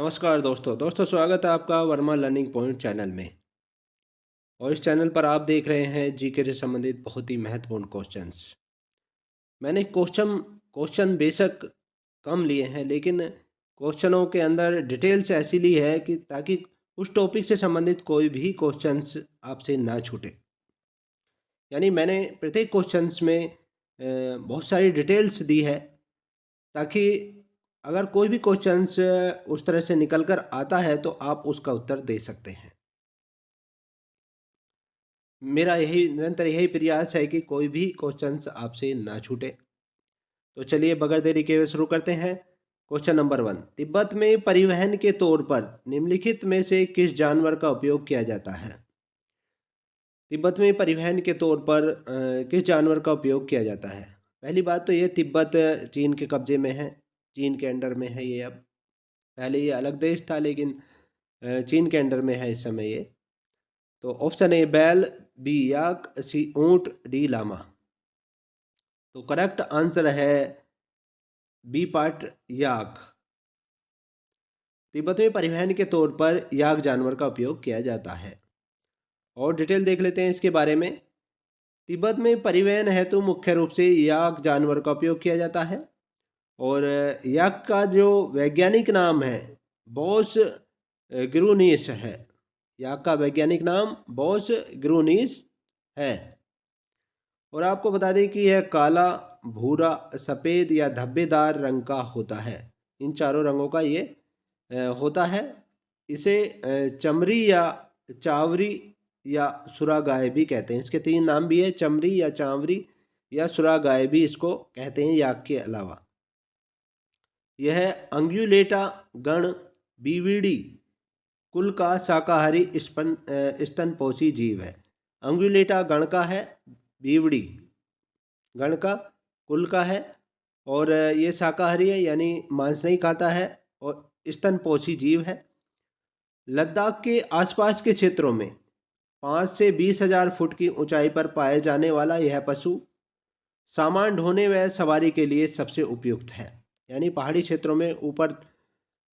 नमस्कार दोस्तों स्वागत है आपका वर्मा लर्निंग पॉइंट चैनल में। और इस चैनल पर आप देख रहे हैं जीके से संबंधित बहुत ही महत्वपूर्ण क्वेश्चंस। मैंने क्वेश्चन बेशक कम लिए हैं, लेकिन क्वेश्चनों के अंदर डिटेल्स ऐसी ली है कि ताकि उस टॉपिक से संबंधित कोई भी क्वेश्चंस आपसे ना छूटे। यानी मैंने प्रत्येक क्वेश्चंस में बहुत सारी डिटेल्स दी है, ताकि अगर कोई भी क्वेश्चंस उस तरह से निकल कर आता है तो आप उसका उत्तर दे सकते हैं। मेरा निरंतर यही प्रयास है कि कोई भी क्वेश्चंस आपसे ना छूटे। तो चलिए बगैर देरी के शुरू करते हैं। क्वेश्चन नंबर 1, तिब्बत में परिवहन के तौर पर निम्नलिखित में से किस जानवर का उपयोग किया जाता है? तिब्बत में परिवहन के तौर पर किस जानवर का उपयोग किया जाता है? पहली बात तो ये, तिब्बत चीन के कब्जे में है, चीन के अंडर में है ये अब। पहले ये अलग देश था, लेकिन चीन के अंडर में है इस समय ये। तो ऑप्शन ए बैल, बी याक, सी ऊंट, डी लामा। तो करेक्ट आंसर है बी पार्ट, याक। तिब्बत में परिवहन के तौर पर याक जानवर का उपयोग किया जाता है। और डिटेल देख लेते हैं इसके बारे में। तिब्बत में परिवहन हेतु मुख्य रूप से याक जानवर का उपयोग किया जाता है। और याक का जो वैज्ञानिक नाम है बॉस ग्रूनीस है। याक का वैज्ञानिक नाम बॉस ग्रूनीस है। और आपको बता दें कि यह काला, भूरा, सफ़ेद या धब्बेदार रंग का होता है। इन चारों रंगों का ये होता है। इसे चमरी या चावरी या सुरागाय भी कहते हैं। इसके 3 नाम भी है, चमरी या चावरी या सुरागाय भी इसको कहते हैं याक के अलावा। यह अंग्युलेटा गण बीविडी कुल का शाकाहारी स्तनपोषी जीव है। अंगुलेटा गण का है, बीवड़ी गण का, कुल का है, और ये शाकाहारी है यानी मांस नहीं खाता है, और स्तनपोषी जीव है। लद्दाख के आसपास के क्षेत्रों में 5 से 20,000 फुट की ऊंचाई पर पाए जाने वाला यह पशु सामान ढोने व सवारी के लिए सबसे उपयुक्त है। यानी पहाड़ी क्षेत्रों में ऊपर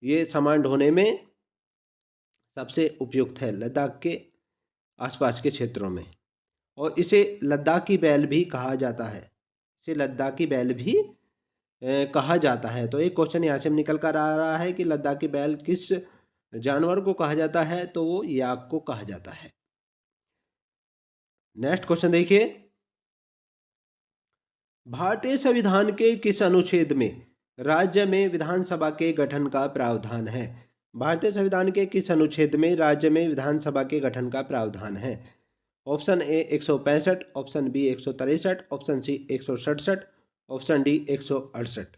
ये सामान ढोने में सबसे उपयुक्त है, लद्दाख के आसपास के क्षेत्रों में। और इसे लद्दाखी बैल भी कहा जाता है। इसे लद्दाखी बैल भी कहा जाता है। तो एक क्वेश्चन यहाँ से निकल कर आ रहा है कि लद्दाखी बैल किस जानवर को कहा जाता है? तो वो याक को कहा जाता है। नेक्स्ट क्वेश्चन देखिए, भारतीय संविधान के किस अनुच्छेद में राज्य में विधानसभा के गठन का प्रावधान है? भारतीय संविधान के किस अनुच्छेद में राज्य में विधानसभा के गठन का प्रावधान है? Option A 165, option B 163, option C 167, option D 168।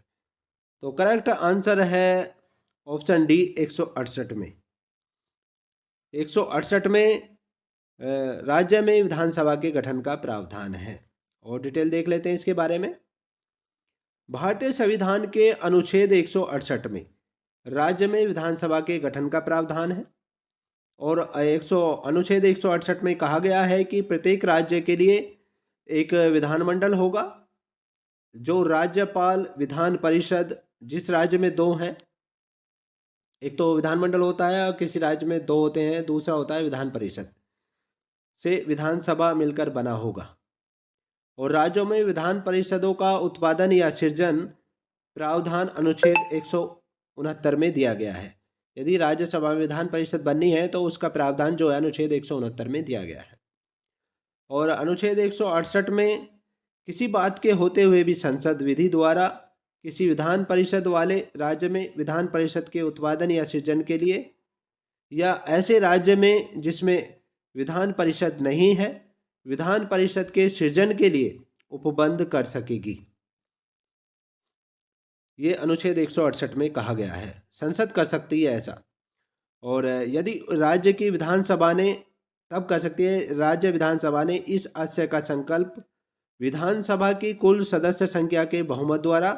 तो करेक्ट आंसर है ऑप्शन डी 168 में। 168 में राज्य में विधानसभा के गठन का प्रावधान है। और डिटेल देख लेते हैं इसके बारे में। भारतीय संविधान के अनुच्छेद 168 में राज्य में विधानसभा के गठन का प्रावधान है। और अनुच्छेद 168 में कहा गया है कि प्रत्येक राज्य के लिए एक विधानमंडल होगा। जो राज्यपाल, विधान परिषद, जिस राज्य में 2 हैं, एक तो विधानमंडल होता है और किसी राज्य में 2 होते हैं, दूसरा होता है विधान परिषद, से विधानसभा मिलकर बना होगा। और राज्यों में विधान परिषदों का उत्पादन या सृजन प्रावधान अनुच्छेद 169 में दिया गया है। यदि राज्यसभा में विधान परिषद बननी है तो उसका प्रावधान जो है अनुच्छेद 169 में दिया गया है। और अनुच्छेद 168 में किसी बात के होते हुए भी संसद विधि द्वारा किसी विधान परिषद वाले राज्य में विधान परिषद के उत्पादन या सृजन के लिए, या ऐसे राज्य में जिसमें विधान परिषद नहीं है, विधान परिषद के सृजन के लिए उपबंध कर सकेगी। ये अनुच्छेद 168 में कहा गया है। संसद कर सकती है ऐसा। और यदि राज्य की विधानसभा ने, तब कर सकती है राज्य विधानसभा ने इस आशय का संकल्प विधानसभा की कुल सदस्य संख्या के बहुमत द्वारा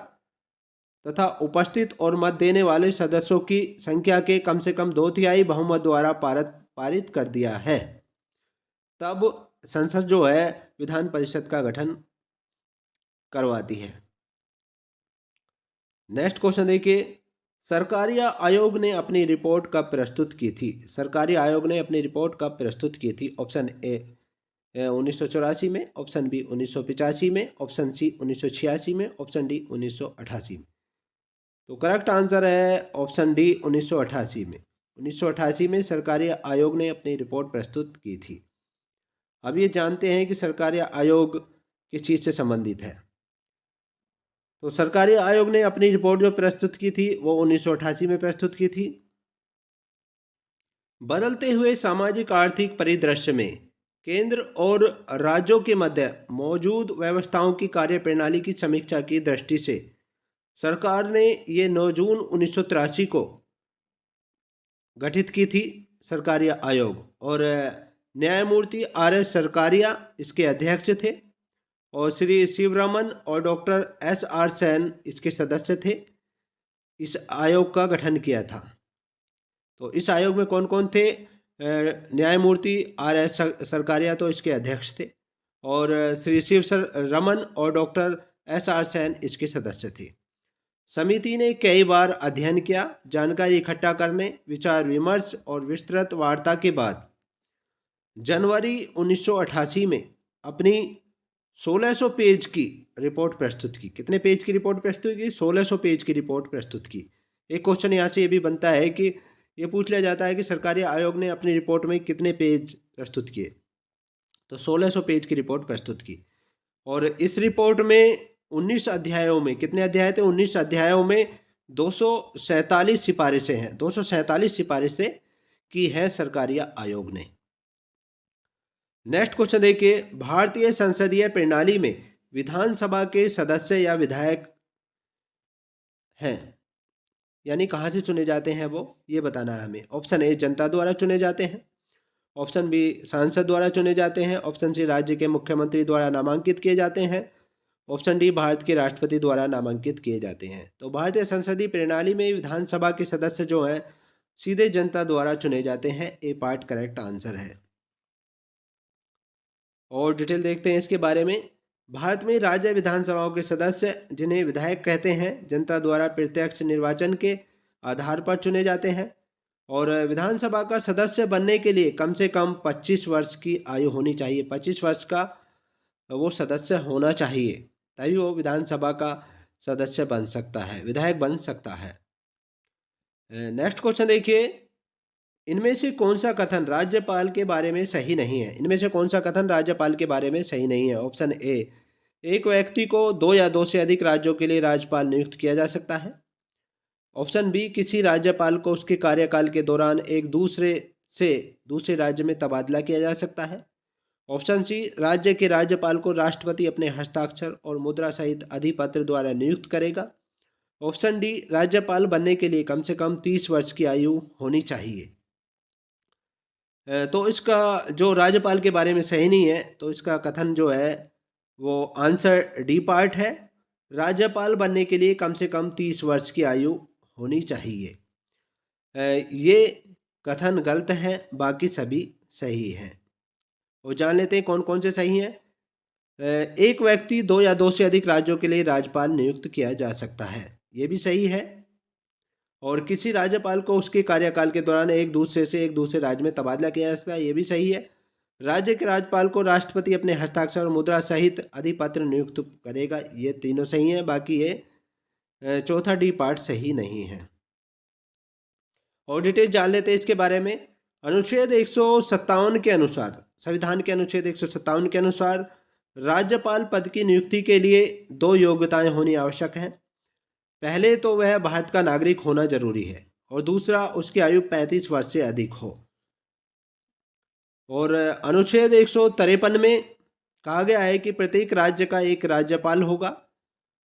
तथा उपस्थित और मत देने वाले सदस्यों की संख्या के कम से कम 2/3 बहुमत द्वारा पारित कर दिया है। तब संसद जो है विधान परिषद का गठन करवाती है। नेक्स्ट क्वेश्चन देखिए, सरकारी आयोग ने अपनी रिपोर्ट कब प्रस्तुत की थी? सरकारी आयोग ने अपनी रिपोर्ट कब प्रस्तुत की थी? ऑप्शन ए 1984 में, ऑप्शन बी 1985 में, ऑप्शन सी 1986 में, ऑप्शन डी 1988 में। तो करेक्ट आंसर है ऑप्शन डी 1988 में। 1988 में सरकारी आयोग ने अपनी रिपोर्ट प्रस्तुत की थी। अब ये जानते हैं कि सरकारी आयोग किस चीज़ से संबंधित है। तो सरकारी आयोग ने अपनी रिपोर्ट जो प्रस्तुत की थी वो 1988 में प्रस्तुत की थी। बदलते हुए सामाजिक आर्थिक परिदृश्य में केंद्र और राज्यों के मध्य मौजूद व्यवस्थाओं की कार्यप्रणाली की समीक्षा की दृष्टि से सरकार ने ये 9 जून 1983 को गठित की थी सरकारी आयोग, और न्यायमूर्ति RS सरकारिया इसके अध्यक्ष थे और श्री शिवरमन और डॉक्टर SR सेन इसके सदस्य थे। इस आयोग का गठन किया था। तो इस आयोग में कौन कौन थे? न्यायमूर्ति RS सरकारिया तो इसके अध्यक्ष थे और श्री शिवरमन और डॉक्टर SR सेन इसके सदस्य थे। समिति ने कई बार अध्ययन किया, जानकारी इकट्ठा करने, विचार विमर्श और विस्तृत वार्ता के बाद जनवरी 1988 में अपनी 1600 पेज की रिपोर्ट प्रस्तुत की। कितने पेज की रिपोर्ट प्रस्तुत की? 1600 पेज की रिपोर्ट प्रस्तुत की। एक क्वेश्चन यहाँ से ये भी बनता है कि ये पूछ लिया जाता है कि सरकारी आयोग ने अपनी रिपोर्ट में कितने पेज प्रस्तुत किए, तो 1600 पेज की रिपोर्ट प्रस्तुत की। और इस रिपोर्ट में 19 अध्यायों में, कितने अध्याय थे? 19 अध्यायों में 247 सिफारिशें हैं। 247 सिफारिशें की हैं सरकारी आयोग ने। नेक्स्ट क्वेश्चन देखिए, भारतीय संसदीय प्रणाली में विधानसभा के सदस्य या विधायक हैं, यानी कहाँ से चुने जाते हैं वो, ये बताना है हमें। ऑप्शन ए जनता द्वारा चुने जाते हैं, ऑप्शन बी सांसद द्वारा चुने जाते हैं, ऑप्शन सी राज्य के मुख्यमंत्री द्वारा नामांकित किए जाते हैं, ऑप्शन डी भारत के राष्ट्रपति द्वारा नामांकित किए जाते हैं। तो भारतीय संसदीय प्रणाली में विधानसभा के सदस्य जो हैं सीधे जनता द्वारा चुने जाते हैं। ए पार्ट करेक्ट आंसर है। और डिटेल देखते हैं इसके बारे में। भारत में राज्य विधानसभाओं के सदस्य, जिन्हें विधायक कहते हैं, जनता द्वारा प्रत्यक्ष निर्वाचन के आधार पर चुने जाते हैं और विधानसभा का सदस्य बनने के लिए कम से कम 25 वर्ष की आयु होनी चाहिए। 25 वर्ष का वो सदस्य होना चाहिए, तभी वो विधानसभा का सदस्य बन सकता है, विधायक बन सकता है। नेक्स्ट क्वेश्चन देखिए, इनमें से कौन सा कथन राज्यपाल के बारे में सही नहीं है? इनमें से कौन सा कथन राज्यपाल के बारे में सही नहीं है? ऑप्शन ए, एक व्यक्ति को 2 या 2 से अधिक राज्यों के लिए राज्यपाल नियुक्त किया जा सकता है। ऑप्शन बी, किसी राज्यपाल को उसके कार्यकाल के दौरान एक दूसरे से दूसरे राज्य में तबादला किया जा सकता है। ऑप्शन सी, राज्य के राज्यपाल को राष्ट्रपति अपने हस्ताक्षर और मुद्रा सहित अधिपत्र द्वारा नियुक्त करेगा। ऑप्शन डी, राज्यपाल बनने के लिए कम से कम 30 वर्ष की आयु होनी चाहिए। तो इसका जो राज्यपाल के बारे में सही नहीं है, तो इसका कथन जो है वो आंसर डी पार्ट है। राज्यपाल बनने के लिए कम से कम 30 वर्ष की आयु होनी चाहिए। ये कथन गलत है, बाकी सभी सही हैं। और जान लेते हैं कौन कौन से सही हैं। एक व्यक्ति 2 या 2 से अधिक राज्यों के लिए राज्यपाल नियुक्त किया जा सकता है, ये भी सही है। और किसी राज्यपाल को उसके कार्यकाल के दौरान एक दूसरे राज्य में तबादला किया जा सकता है, ये भी सही है। राज्य के राज्यपाल को राष्ट्रपति अपने हस्ताक्षर और मुद्रा सहित अधिपत्र नियुक्त करेगा, ये तीनों सही हैं। बाकी ये चौथा डी पार्ट सही नहीं है। और डिटेल जान लेते हैं इसके बारे में। अनुच्छेद 157 के अनुसार, संविधान के अनुच्छेद 157 के अनुसार राज्यपाल पद की नियुक्ति के लिए 2 योग्यताएं होनी आवश्यक हैं। पहले तो वह भारत का नागरिक होना जरूरी है और दूसरा उसकी आयु 35 वर्ष से अधिक हो। और अनुच्छेद 153 में कहा गया है कि प्रत्येक राज्य का एक राज्यपाल होगा,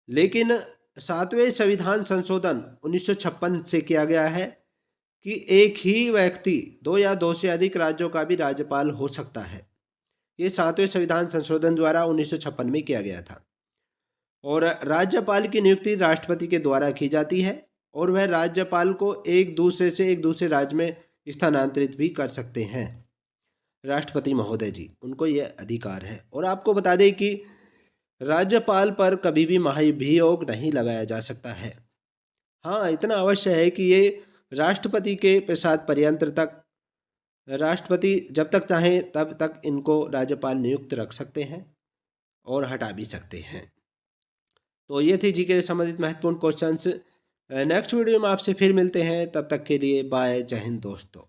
लेकिन 7वें संविधान संशोधन 1956 से किया गया है कि एक ही व्यक्ति 2 या 2 से अधिक राज्यों का भी राज्यपाल हो सकता है। ये 7वें संविधान संशोधन द्वारा 1956 में किया गया था। और राज्यपाल की नियुक्ति राष्ट्रपति के द्वारा की जाती है और वह राज्यपाल को एक दूसरे राज्य में स्थानांतरित भी कर सकते हैं। राष्ट्रपति महोदय जी, उनको यह अधिकार है। और आपको बता दें कि राज्यपाल पर कभी भी महाभियोग नहीं लगाया जा सकता है। हाँ, इतना अवश्य है कि ये राष्ट्रपति के प्रसाद पर्यंत तक, राष्ट्रपति जब तक चाहें तब तक इनको राज्यपाल नियुक्त रख सकते हैं और हटा भी सकते हैं। तो ये थी जीके से संबंधित महत्वपूर्ण क्वेश्चंस। नेक्स्ट वीडियो में आपसे फिर मिलते हैं, तब तक के लिए बाय, जय हिंद दोस्तों।